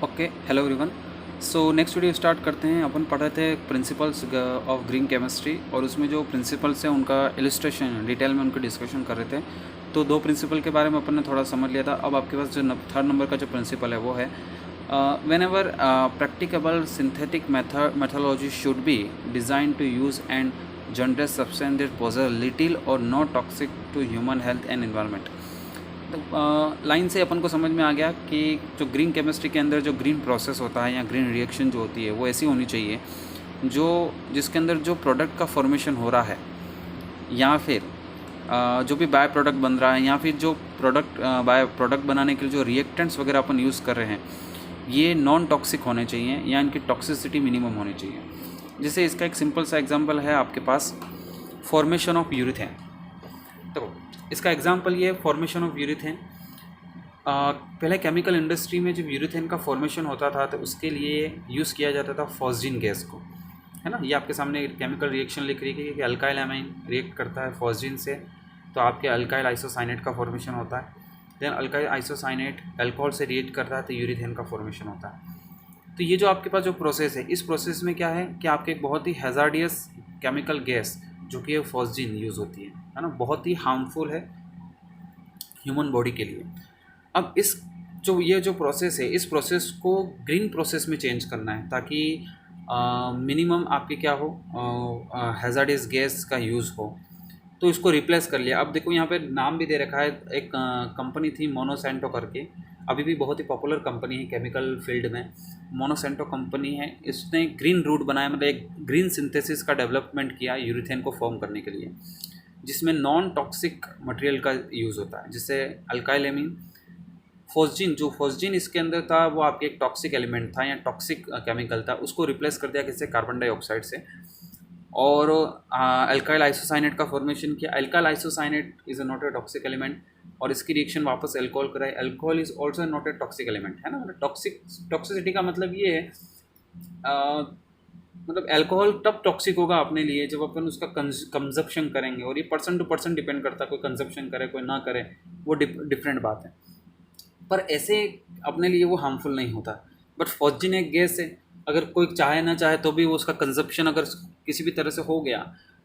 Okay, hello everyone. So next video start करते हैं। अपन पढ़ रहे थे प्रिंसिपल्स ऑफ ग्रीन केमिस्ट्री और उसमें जो प्रिंसिपल्स हैं उनका इलस्ट्रेशन डिटेल में उनके डिस्कशन कर रहे थे। तो दो प्रिंसिपल के बारे में अपन ने थोड़ा समझ लिया था। अब आपके पास जो थर्ड नंबर का जो प्रिंसिपल है वो है wherever practicable synthetic methodology should be design to use and generate substance that possess little or not toxic to human health and environment. Line से अपन को समझ में आ गया कि जो ग्रीन केमिस्ट्री के अंदर जो ग्रीन प्रोसेस होता है या ग्रीन रिएक्शन जो होती है वो ऐसी होनी चाहिए जो जिसके अंदर जो प्रोडक्ट का फॉर्मेशन हो रहा है या फिर जो भी बाय प्रोडक्ट बन रहा है या फिर जो बाय प्रोडक्ट बनाने के लिए जो रिएक्टेंट्स वगैरह अपन यूज़ कर रहे हैं ये नॉन टॉक्सिक होने चाहिए या इनकी टॉक्सिसिटी मिनिमम होनी चाहिए। जैसे इसका एक सिंपल सा एग्जांपल है आपके पास फॉर्मेशन ऑफ यूरिथेन। तो इसका एग्जांपल ये फॉर्मेशन ऑफ यूरिथेन। पहले केमिकल इंडस्ट्री में जब यूरिथेन का फॉर्मेशन होता था तो उसके लिए यूज़ किया जाता था फॉस्जीन गैस को, है ना। ये आपके सामने केमिकल रिएक्शन लिख रही है कि अल्काइल एमाइन रिएक्ट करता है फॉस्जीन से तो आपके अल्काइल आइसोसाइनेट का फॉर्मेशन होता है। देन अल्काइल आइसोसाइनेट अल्कोहल से रिएक्ट करता है तो यूरिथेन का फॉर्मेशन होता है। तो ये जो आपके पास जो प्रोसेस है इस प्रोसेस में क्या है कि आपके एक बहुत ही हैज़ार्डियस केमिकल गैस जो कि फॉस्जीन यूज़ होती है ना, बहुत ही हार्मफुल है ह्यूमन बॉडी के लिए। अब ये जो प्रोसेस है इस प्रोसेस को ग्रीन प्रोसेस में चेंज करना है ताकि मिनिमम आपके क्या हो हैज़ार्डियस गैस का यूज़ हो। तो इसको रिप्लेस कर लिया। अब देखो यहाँ पे नाम भी दे रखा है, एक कंपनी थी मोनोसेंटो करके, अभी भी बहुत ही पॉपुलर कंपनी है केमिकल फील्ड में। मोनोसेंटो कंपनी है, इसने ग्रीन रूट बनाया, मतलब एक ग्रीन सिंथेसिस का डेवलपमेंट किया यूरिथेन को फॉर्म करने के लिए, जिसमें नॉन टॉक्सिक मटेरियल का यूज़ होता है, जिससे अल्काइल एमीन फॉस्जीन इसके अंदर था वो आपके एक टॉक्सिक एलिमेंट था या टॉक्सिक केमिकल था, उसको रिप्लेस कर दिया किससे, कार्बन डाइऑक्साइड से। और अल्काइल आइसोसाइनेट का फॉर्मेशन किया। Alkyl isocyanate is a not a toxic element और इसकी रिएक्शन वापस अल्कोहल कराए। Alcohol is also not a toxic element, है ना। मतलब टॉक्सिसिटी का मतलब ये है मतलब अल्कोहल तब टॉक्सिक होगा अपने लिए जब अपन उसका कंजप्शन करेंगे, और ये पर्सन टू पर्सन डिपेंड करता है, कोई कंजप्शन करे कोई ना करे वो डिफरेंट बात है, पर ऐसे अपने लिए वो हार्मफुल नहीं होता। बट फॉस्जीन एक गैस है, अगर कोई चाहे ना चाहे तो भी वो उसका कंजप्शन अगर किसी भी तरह से हो गया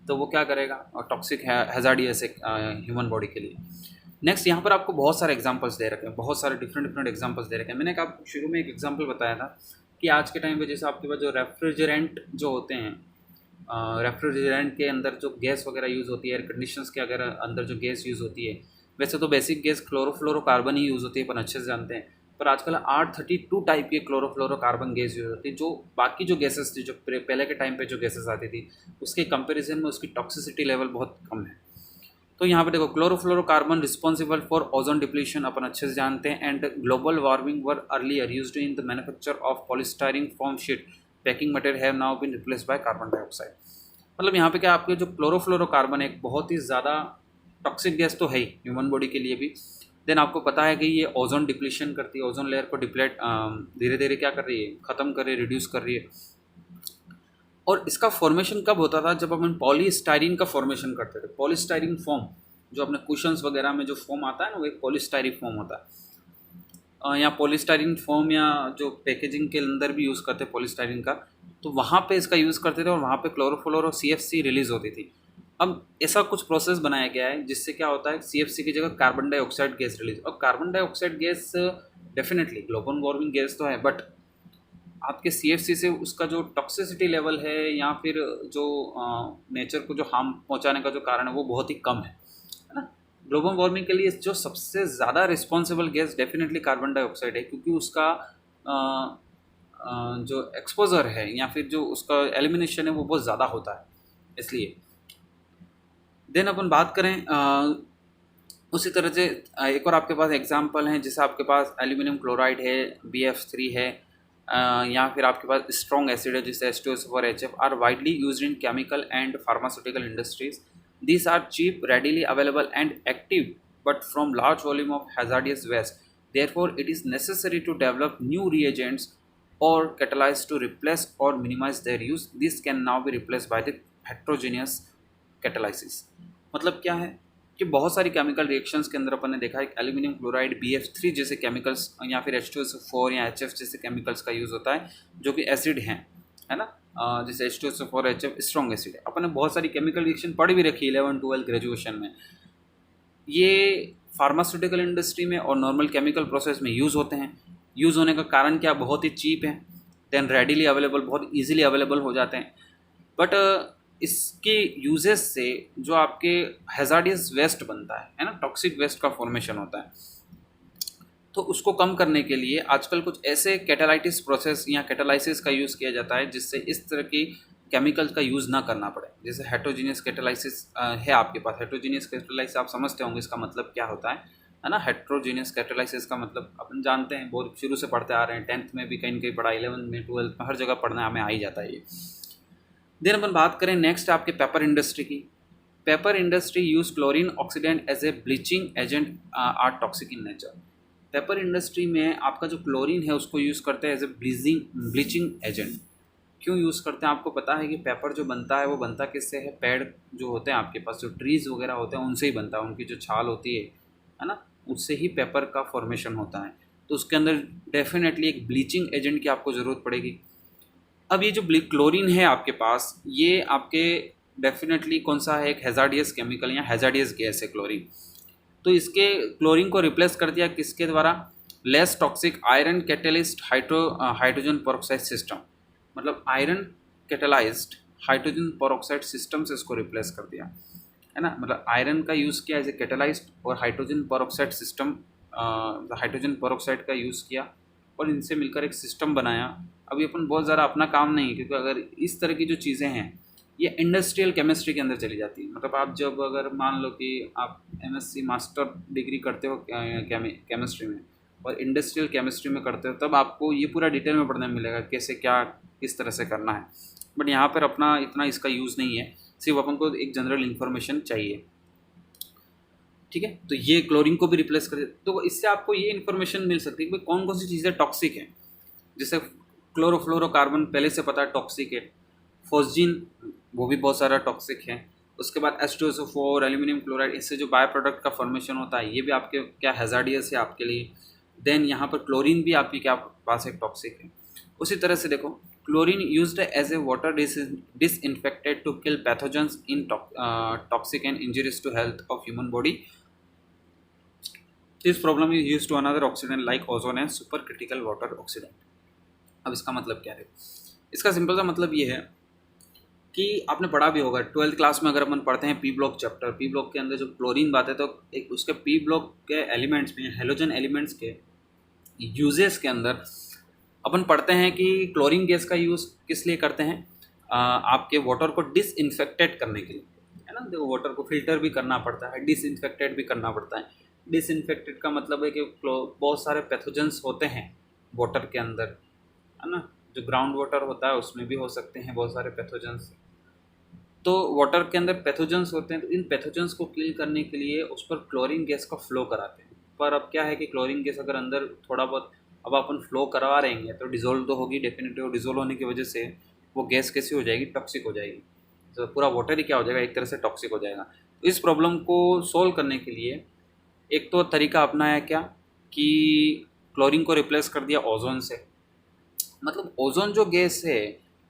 तो वो क्या करेगा, और टॉक्सिक है, हैज़ार्डियस है ह्यूमन बॉडी के लिए। नेक्स्ट यहाँ पर आपको बहुत सारे एग्जांपल्स दे रखे हैं, बहुत सारे डिफरेंट एग्जांपल्स दे रखे हैं। मैंने आपको शुरू में एक एग्जांपल बताया था कि आज के टाइम पे जैसे आपके पास जो रेफ्रिजरेंट जो होते हैं, रेफ्रिजरेंट के अंदर जो गैस वगैरह यूज़ होती है, एयर कंडीशनर्स के अगर अंदर जो गैस यूज़ होती है, वैसे तो बेसिक गैस क्लोरोफ्लोरोकार्बन ही यूज़ होती है, अपन अच्छे से जानते हैं। पर आजकल R32 टाइप की क्लोरोफ्लोरोकार्बन गैस यूज़ होती है, जो बाकी जो गैसेस थी, जो पहले के टाइम पे जो गैसेस आती थी उसके कंपैरिजन में उसकी टॉक्सिसिटी लेवल बहुत कम है। तो यहाँ पे देखो chlorofluorocarbon responsible for ozone depletion अपन अच्छे से जानते हैं, and global warming were earlier used in the manufacture of polystyrene foam sheet packing material have now been replaced by carbon dioxide. मतलब यहाँ पे क्या आपके जो क्लोरोफ्लोरोकार्बन एक बहुत ही ज़्यादा टॉक्सिक गैस तो है ही ह्यूमन बॉडी के लिए भी। देन आपको पता है कि ये ओजोन डिप्लीशन करती है, ओजोन लेयर को डिप्लेट धीरे धीरे क्या कर रही है, ख़त्म कर रही है, रिड्यूस कर रही है। और इसका फॉर्मेशन कब होता था, जब अपन पॉलीस्टायरीन का फॉर्मेशन करते थे। पॉलीस्टायरीन फोम जो अपने कुशन्स वगैरह में जो फोम आता है ना, वो एक पॉलीस्टायरीन फोम होता है। या पॉलीस्टायरीन फोम या जो पैकेजिंग के अंदर भी यूज़ करते हैं पॉलीस्टायरीन का, तो वहाँ पे इसका यूज़ करते थे और वहाँ पे क्लोरोफ्लोरो CFC रिलीज़ होती थी। अब ऐसा कुछ प्रोसेस बनाया गया है जिससे क्या होता है, CFC की जगह कार्बन डाइऑक्साइड गैस रिलीज। और carbon dioxide gas definitely global warming gas तो है, बट आपके CFC से उसका जो टॉक्सिसिटी लेवल है या फिर जो नेचर को जो हार्म पहुंचाने का जो कारण है वो बहुत ही कम है ना। ग्लोबल वार्मिंग के लिए जो सबसे ज़्यादा responsible gas definitely carbon dioxide है, क्योंकि उसका जो एक्सपोजर है या फिर जो उसका एलिमिनेशन है वो बहुत ज़्यादा होता है, इसलिए। देन अपन बात करें उसी तरह से एक और आपके पास एग्जांपल हैं, जैसे आपके पास एल्यूमिनियम क्लोराइड है, BF3 है, या फिर आपके पास स्ट्रॉन्ग एसिड है जैसे H2SO4 HF are widely used in chemical and pharmaceutical industries. These are cheap, readily available and active but from large volume of hazardous waste. Therefore it is necessary to develop new reagents or catalyze to replace or minimize their use. This can now be replaced by the heterogeneous catalysis। मतलब क्या है कि बहुत सारी chemical reactions के अंदर अपन ने देखा है एल्यूमिनियम क्लोराइड BF3 जैसे केमिकल्स या फिर H2SO4 या HF जैसे केमिकल्स का यूज़ होता है जो कि एसिड हैं, है ना। जैसे H2SO4 HF स्ट्रॉन्ग एसिड है। अपन ने बहुत सारी केमिकल रिएक्शन पढ़ भी रखी 11-12 ग्रेजुएशन में। ये फार्मास्यूटिकल इंडस्ट्री में और नॉर्मल केमिकल प्रोसेस में यूज़ होते हैं। यूज़ होने का कारण क्या, बहुत ही चीप है, देन रेडिली अवेलेबल, बहुत ईजिली अवेलेबल हो जाते हैं। बट इसके यूजेस से जो आपके हैजार्डियस वेस्ट बनता है ना, टॉक्सिक वेस्ट का फॉर्मेशन होता है, तो उसको कम करने के लिए आजकल कुछ ऐसे कैटालाइटिस प्रोसेस या कैटालाइसिस का यूज़ किया जाता है जिससे इस तरह की केमिकल्स का यूज़ ना करना पड़े। जैसे हेट्रोजीनियस कैटालाइसिस है आपके पास। हेट्रोजीनियस कैटालाइसिस आप समझते होंगे इसका मतलब क्या होता है ना। हेट्रोजीनियस कैटालाइसिस का मतलब अपन जानते हैं, बहुत शुरू से पढ़ते आ रहे हैं, 10th में भी कहीं न कहीं पढ़ा, 11th में, 12th में, हर जगह पढ़ना हमें आ ही जाता है ये। देन अपन बात करें नेक्स्ट आपके पेपर इंडस्ट्री की। Paper industry use chlorine oxidant as a bleaching agent are toxic in nature. Paper industry में आपका जो क्लोरीन है उसको यूज़ करते हैं एज ए ब्लीचिंग एजेंट। क्यों यूज़ करते हैं, आपको पता है कि पेपर जो बनता है वो बनता किससे है, पेड़ जो होते हैं आपके पास, जो ट्रीज़ वगैरह होते हैं उनसे ही बनता है, उनकी जो छाल होती है ना, उससे ही पेपर का फॉर्मेशन होता है। तो उसके अंदर डेफिनेटली एक ब्लीचिंग एजेंट की आपको ज़रूरत पड़ेगी। अब ये जो क्लोरीन है आपके पास, ये आपके डेफिनेटली कौन सा है, एक हैजार्डियस केमिकल या हैजार्डियस गैस है क्लोरीन। तो इसके क्लोरीन को रिप्लेस कर दिया किसके द्वारा, less toxic iron catalyst hydrogen peroxide system. मतलब iron catalysed hydrogen peroxide system से इसको रिप्लेस कर दिया, है ना। मतलब आयरन का यूज़ किया एज ए कैटेलाइज्ड और hydrogen peroxide system, hydrogen peroxide का यूज़ किया और इनसे मिलकर एक सिस्टम बनाया। अभी अपन बहुत ज़्यादा अपना काम नहीं, क्योंकि अगर इस तरह की जो चीज़ें हैं ये इंडस्ट्रियल केमिस्ट्री के अंदर चली जाती है। मतलब आप जब अगर मान लो कि आप MSc मास्टर डिग्री करते हो केमिस्ट्री में और इंडस्ट्रियल केमिस्ट्री में करते हो, तब आपको ये पूरा डिटेल में पढ़ने मिलेगा कैसे क्या किस तरह से करना है। बट यहाँ पर अपना इतना इसका यूज़ नहीं है, सिर्फ अपन को एक जनरल इन्फॉर्मेशन चाहिए, ठीक है। तो ये क्लोरीन को भी रिप्लेस कर दे, तो इससे आपको ये इन्फॉर्मेशन मिल सकती है कि कौन कौन सी चीज़ें टॉक्सिक हैं। जैसे क्लोरोफ्लोरोकार्बन पहले से पता है टॉक्सिक है, फोस्जीन वो भी बहुत सारा टॉक्सिक है। उसके बाद H2SO4 एल्यूमिनियम क्लोराइड, इससे जो बाय प्रोडक्ट का फॉर्मेशन होता है ये भी आपके क्या हैजार्डियस है आपके लिए। देन यहाँ पर क्लोरीन भी आपके क्या पास एक टॉक्सिक है। उसी तरह से देखो, chlorine used as a water disinfected to kill pathogens in toxic and injuries to health of human body. This problem is use to another oxidant like ozone and super critical water oxidant. अब इसका मतलब क्या है, इसका simple सा मतलब ये है कि आपने पढ़ा भी होगा 12th क्लास में, अगर अपन पढ़ते हैं P block chapter, P block के अंदर जो क्लोरीन बात है, तो एक उसके P ब्लॉक के एलिमेंट्स में, हेलोजन एलिमेंट्स के यूजेस के अंदर अपन पढ़ते हैं कि क्लोरीन गैस का यूज़ किस लिए करते हैं, आपके वाटर को डिसइंफेक्टेड करने के लिए, है ना। देखो वाटर को फिल्टर भी करना पड़ता है, डिसइंफेक्टेड भी करना पड़ता है। डिसइंफेक्टेड का मतलब है कि बहुत सारे पैथोजेंस होते हैं वाटर के अंदर, है ना। जो ग्राउंड वाटर होता है उसमें भी हो सकते हैं बहुत सारे पैथोजेंस। तो वाटर के अंदर पैथोजेंस होते हैं, तो इन पैथोजेंस को किल करने के लिए उस पर क्लोरीन गैस का फ्लो कराते हैं। पर अब क्या है कि क्लोरीन गैस अगर अंदर थोड़ा बहुत अब अपन फ्लो करवा रहेंगे तो डिज़ोल्व तो होगी डेफिनेटली, और डिज़ोल्व होने की वजह से वो गैस कैसी हो जाएगी, टॉक्सिक हो जाएगी। तो पूरा वाटर ही क्या हो जाएगा, एक तरह से टॉक्सिक हो जाएगा। तो इस प्रॉब्लम को सोल्व करने के लिए एक तो तरीका अपनाया क्या कि क्लोरीन को रिप्लेस कर दिया ओजोन से। मतलब ओजोन जो गैस है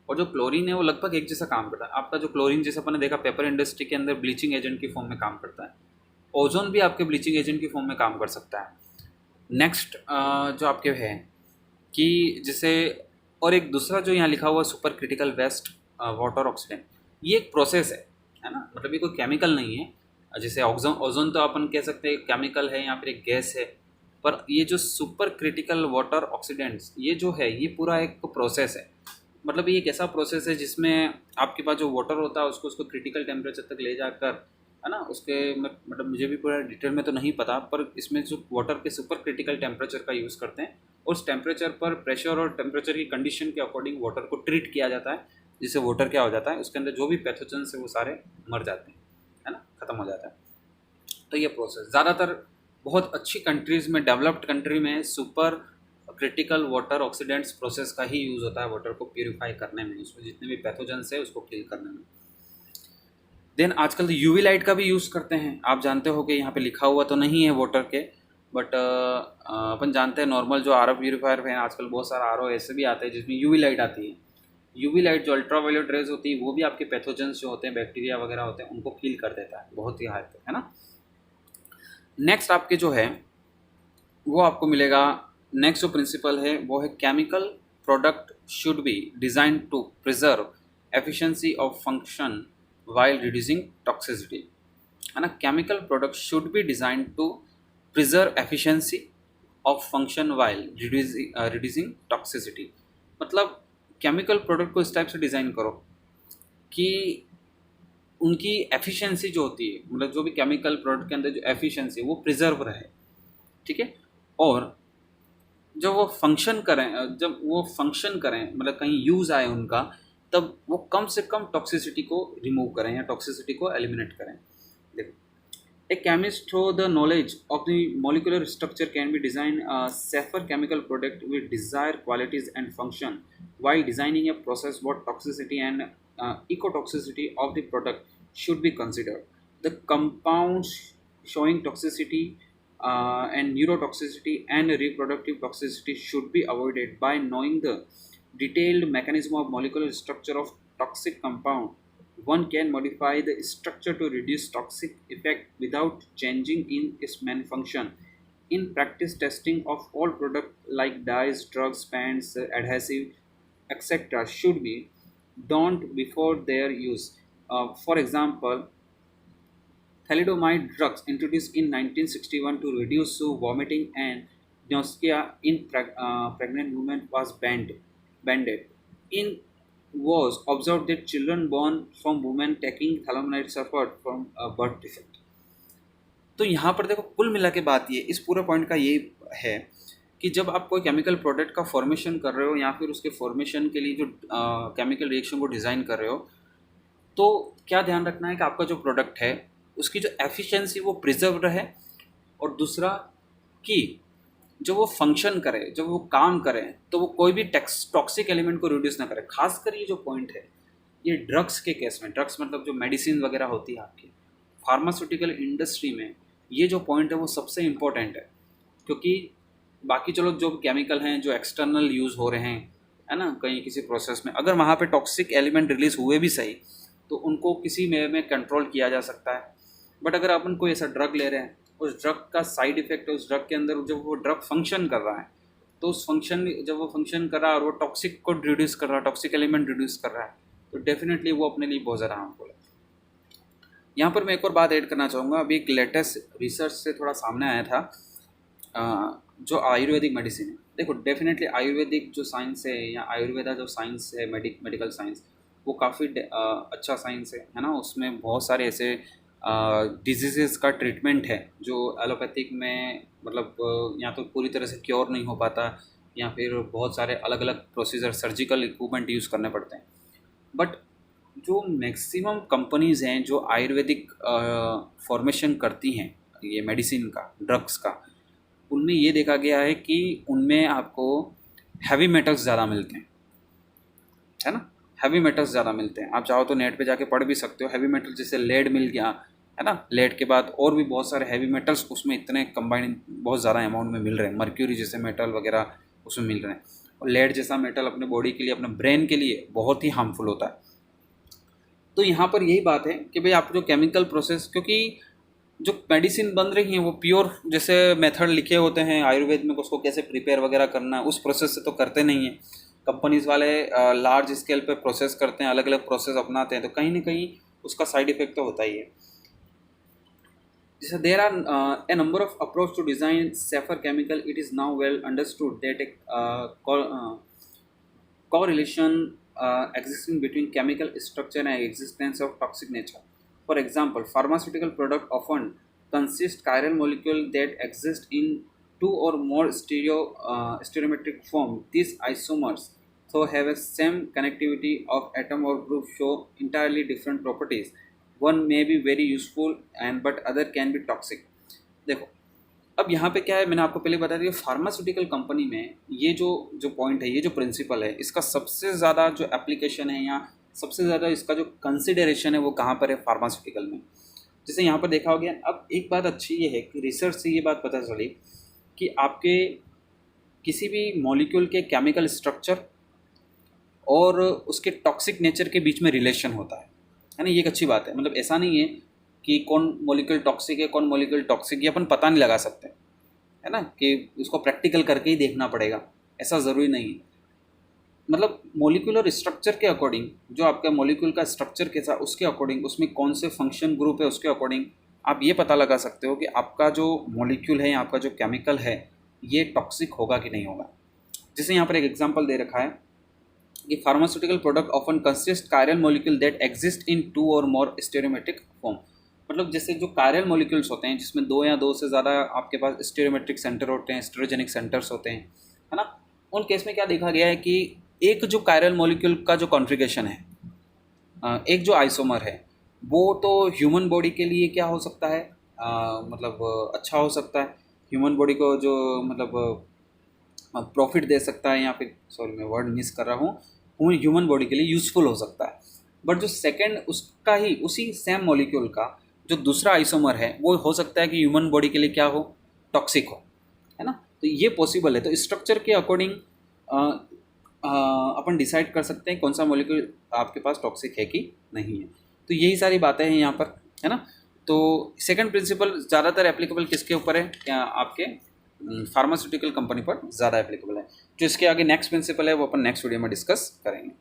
और जो क्लोरीन है वो लगभग एक जैसा काम करता है। आपका जो क्लोरीन जैसे अपन ने देखा पेपर इंडस्ट्री के अंदर ब्लीचिंग एजेंट की फॉर्म में काम करता है, ओजोन भी आपके ब्लीचिंग एजेंट की फॉर्म में काम कर सकता है। नेक्स्ट जो आपके है कि जैसे, और एक दूसरा जो यहाँ लिखा हुआ super critical waste water oxidant, ये एक प्रोसेस है ना। मतलब ये कोई केमिकल नहीं है। जैसे ओजोन तो अपन कह सकते हैं केमिकल है या फिर एक गैस है, पर ये जो सुपर क्रिटिकल वाटर ऑक्सीडेंट्स ये जो है ये पूरा एक प्रोसेस है। मतलब ये एक ऐसा प्रोसेस है जिसमें आपके पास जो वाटर होता है उसको क्रिटिकल टेम्परेचर तक ले जाकर, है ना, उसके मतलब मुझे भी पूरा डिटेल में तो नहीं पता, पर इसमें जो वाटर के सुपर क्रिटिकल टेम्परेचर का यूज़ करते हैं और उस टेम्परेचर पर प्रेशर और टेम्परेचर की कंडीशन के अकॉर्डिंग वाटर को ट्रीट किया जाता है, जिससे वाटर क्या हो जाता है, उसके अंदर जो भी पैथोजेंस है वो सारे मर जाते हैं, है ना, ख़त्म हो जाता है। तो ये प्रोसेस ज़्यादातर बहुत अच्छी कंट्रीज़ में, डेवलप्ड कंट्री में super critical water oxidants process का ही यूज़ होता है वाटर को प्यूरिफाई करने में, उसमें जितने भी पैथोजेंस है उसको किल करने में। देन आजकल तो यूवी लाइट का भी यूज़ करते हैं। आप जानते हो कि यहाँ पे लिखा हुआ तो नहीं है वाटर के, बट अपन जानते हैं नॉर्मल जो आर ओ प्यूरीफायर है, आजकल बहुत सारा आर ओ ऐसे भी आते हैं जिसमें यूवी लाइट आती है। यूवी लाइट जो अल्ट्रावायलेट रेज होती है वो भी आपके पैथोजेंस जो होते हैं, बैक्टीरिया वगैरह होते हैं, उनको किल कर देता है बहुत ही हाई तक, है ना। नेक्स्ट आपके जो है वो आपको मिलेगा, नेक्स्ट जो प्रिंसिपल है वो है chemical product should be design to preserve efficiency of function while reducing toxicity, है ना। Chemical product should be design to preserve efficiency of function while reducing toxicity. मतलब केमिकल प्रोडक्ट को इस टाइप से डिज़ाइन करो कि उनकी एफिशिएंसी जो होती है, मतलब जो भी केमिकल प्रोडक्ट के अंदर जो एफिशिएंसी वो प्रिजर्व रहे, ठीक है। और जब वो फंक्शन करें मतलब कहीं यूज़ आए उनका, तब वो कम से कम टॉक्सिसिटी को रिमूव करें या टॉक्सिसिटी को एलिमिनेट करें। देखो, a chemist through the knowledge of the molecular structure can be design a safer chemical product with desired qualities and function. While designing a process, what toxicity and ecotoxicity of the product should be considered. The compounds showing toxicity and neurotoxicity and reproductive toxicity should be avoided. By knowing the detailed mechanism of molecular structure of toxic compound, one can modify the structure to reduce toxic effect without changing in its main function. In practice, testing of all products like dyes, drugs, paints, adhesive, etc., should be done before their use. For example, thalidomide drugs introduced in 1961 to reduce vomiting and nausea in pregnant women was banned. In was observed that children born from women taking thalidomide suffered from a birth defect. तो यहाँ पर देखो, कुल मिला के बात ये इस पूरे पॉइंट का ये है कि जब आप कोई केमिकल प्रोडक्ट का फॉर्मेशन कर रहे हो या फिर उसके फॉर्मेशन के लिए जो केमिकल रिएक्शन को डिज़ाइन कर रहे हो, तो क्या ध्यान रखना है कि आपका जो प्रोडक्ट है उसकी जो एफिशिएंसी वो प्रिजर्व रहे, और दूसरा कि जब वो फंक्शन करे, जब वो काम करे, तो वो कोई भी टॉक्सिक एलिमेंट को रिड्यूस ना करे। खासकर ये जो पॉइंट है ये ड्रग्स के केस में, ड्रग्स मतलब जो मेडिसिन वगैरह होती है आपकी फार्मास्यूटिकल इंडस्ट्री में, ये जो पॉइंट है वो सबसे इम्पोर्टेंट है। क्योंकि बाकी चलो जो केमिकल हैं जो एक्सटर्नल यूज़ हो रहे हैं, है ना, कहीं किसी प्रोसेस में, अगर वहाँ पे टॉक्सिक एलिमेंट रिलीज हुए भी सही तो उनको किसी में कंट्रोल किया जा सकता है। बट अगर अपन कोई ऐसा ड्रग ले रहे हैं, उस ड्रग का साइड इफेक्ट है उस ड्रग के अंदर, जब वो ड्रग फंक्शन कर रहा है, तो उस फंक्शन जब वो फंक्शन कर रहा है और वो टॉक्सिक को रिड्यूस कर रहा है, टॉक्सिक एलिमेंट रिड्यूस कर रहा है, तो डेफिनेटली वो अपने लिए बहुत ज़्यादा हार्मफुल है। यहाँ पर मैं एक और बात ऐड करना चाहूँगा। अभी एक लेटेस्ट रिसर्च से थोड़ा सामने आया था, जो आयुर्वेदिक मेडिसिन है। देखो, डेफिनेटली आयुर्वेदिक जो साइंस है या आयुर्वेदा जो साइंस है, मेडिकल साइंस, वो काफ़ी अच्छा साइंस है ना। उसमें बहुत सारे ऐसे डिजीज़ का ट्रीटमेंट है जो एलोपैथिक में मतलब या तो पूरी तरह से क्योर नहीं हो पाता, या फिर बहुत सारे अलग अलग प्रोसीजर, सर्जिकल इक्विपमेंट यूज़ करने पड़ते हैं। बट जो मैक्सिमम कंपनीज़ हैं जो आयुर्वेदिक फॉर्मेशन करती हैं ये मेडिसिन का, ड्रग्स का, उनमें ये देखा गया है कि उनमें आपको हैवी मेटल्स ज़्यादा मिलते हैं, है ना। हैवी मेटल्स ज़्यादा मिलते हैं। आप चाहो तो नेट पे जाके पढ़ भी सकते हो। हैवी मेटल जैसे लेड मिल गया, है ना, लेड के बाद और भी बहुत सारे हैवी मेटल्स उसमें इतने कंबाइंड बहुत ज़्यादा अमाउंट में मिल रहे हैं। मर्क्यूरी जैसे मेटल वगैरह उसमें मिल रहे हैं, और लेड जैसा मेटल अपने बॉडी के लिए, अपने ब्रेन के लिए बहुत ही हार्मफुल होता है। तो यहाँ पर यही बात है कि भाई आप जो केमिकल प्रोसेस, क्योंकि जो मेडिसिन बन रही हैं वो प्योर जैसे मेथड लिखे होते हैं आयुर्वेद में, उसको कैसे प्रिपेयर वगैरह करना है, उस प्रोसेस से तो करते नहीं हैं। कंपनीज़ वाले लार्ज स्केल पे प्रोसेस करते हैं, अलग अलग प्रोसेस अपनाते हैं, तो कहीं ना कहीं उसका साइड इफेक्ट तो होता ही है। जैसे there are a number of approach to design safer chemical, it is now well understood that a correlation existing between chemical structure and existence of toxic nature. For example, pharmaceutical product often consist chiral molecule that exist in two or more stereometric form. These isomers, though have a same connectivity of atom or group, show entirely different properties. One may be very useful and but other can be toxic. देखो, अब यहाँ पे क्या है, मैंने आपको पहले बता दिया, फार्मास्यूटिकल कंपनी में ये जो पॉइंट है, ये जो प्रिंसिपल है, इसका सबसे ज़्यादा जो एप्लीकेशन है या सबसे ज़्यादा इसका जो कंसिडरेशन है वो कहाँ पर है, फार्मास्यूटिकल में। जैसे यहाँ पर देखा हो गया। अब एक बात अच्छी ये है कि रिसर्च से ये बात पता चली कि आपके किसी भी मॉलिक्यूल के केमिकल स्ट्रक्चर और उसके टॉक्सिक नेचर के बीच में रिलेशन होता है ना। ये एक अच्छी बात है। मतलब ऐसा नहीं है कि कौन मॉलिक्यूल टॉक्सिक है, कौन मॉलिक्यूल टॉक्सिक, ये अपन पता नहीं लगा सकते, है ना, कि उसको प्रैक्टिकल करके ही देखना पड़ेगा, ऐसा ज़रूरी नहीं है। मतलब मॉलिक्यूलर स्ट्रक्चर के अकॉर्डिंग, जो आपका मॉलिक्यूल का स्ट्रक्चर कैसा, उसके अकॉर्डिंग, उसमें कौन से फंक्शन ग्रुप है, उसके अकॉर्डिंग आप ये पता लगा सकते हो कि आपका जो मॉलिक्यूल है, आपका जो केमिकल है, ये टॉक्सिक होगा कि नहीं होगा। जैसे यहाँ पर एक एग्जांपल दे रखा है कि pharmaceutical product often consist chiral molecule that exist in 2 और मोर स्टेरियोमेट्रिक फॉर्म। मतलब जैसे जो कायरल मॉलिक्यूल्स होते हैं जिसमें 2 या 2 से ज़्यादा आपके पास स्टेरियोमेट्रिक सेंटर होते हैं, स्टेरोजेनिक सेंटर्स होते हैं, है ना। उन केस में क्या देखा गया है कि एक जो कायरल मॉलिक्यूल का जो कॉन्फ़िगरेशन है, एक जो आइसोमर है, वो तो ह्यूमन बॉडी के लिए क्या हो सकता है, मतलब अच्छा हो सकता है, ह्यूमन बॉडी को जो मतलब प्रॉफिट दे सकता है, या फिर सॉरी मैं वर्ड मिस कर रहा हूँ, ह्यूमन बॉडी के लिए यूज़फुल हो सकता है। बट जो सेकंड उसका ही उसी सेम मॉलिक्यूल का जो दूसरा आइसोमर है, वो हो सकता है कि ह्यूमन बॉडी के लिए क्या हो, टॉक्सिक हो, है ना। तो ये पॉसिबल है। तो स्ट्रक्चर के अकॉर्डिंग अपन डिसाइड कर सकते हैं कौन सा मॉलिक्यूल आपके पास टॉक्सिक है कि नहीं है। तो यही सारी बातें हैं यहाँ पर, है ना। तो सेकंड प्रिंसिपल ज़्यादातर एप्लीकेबल किसके ऊपर है, क्या आपके फार्मास्यूटिकल कंपनी पर ज़्यादा एप्लीकेबल है। जो इसके आगे नेक्स्ट प्रिंसिपल है वो अपन नेक्स्ट वीडियो में डिस्कस करेंगे।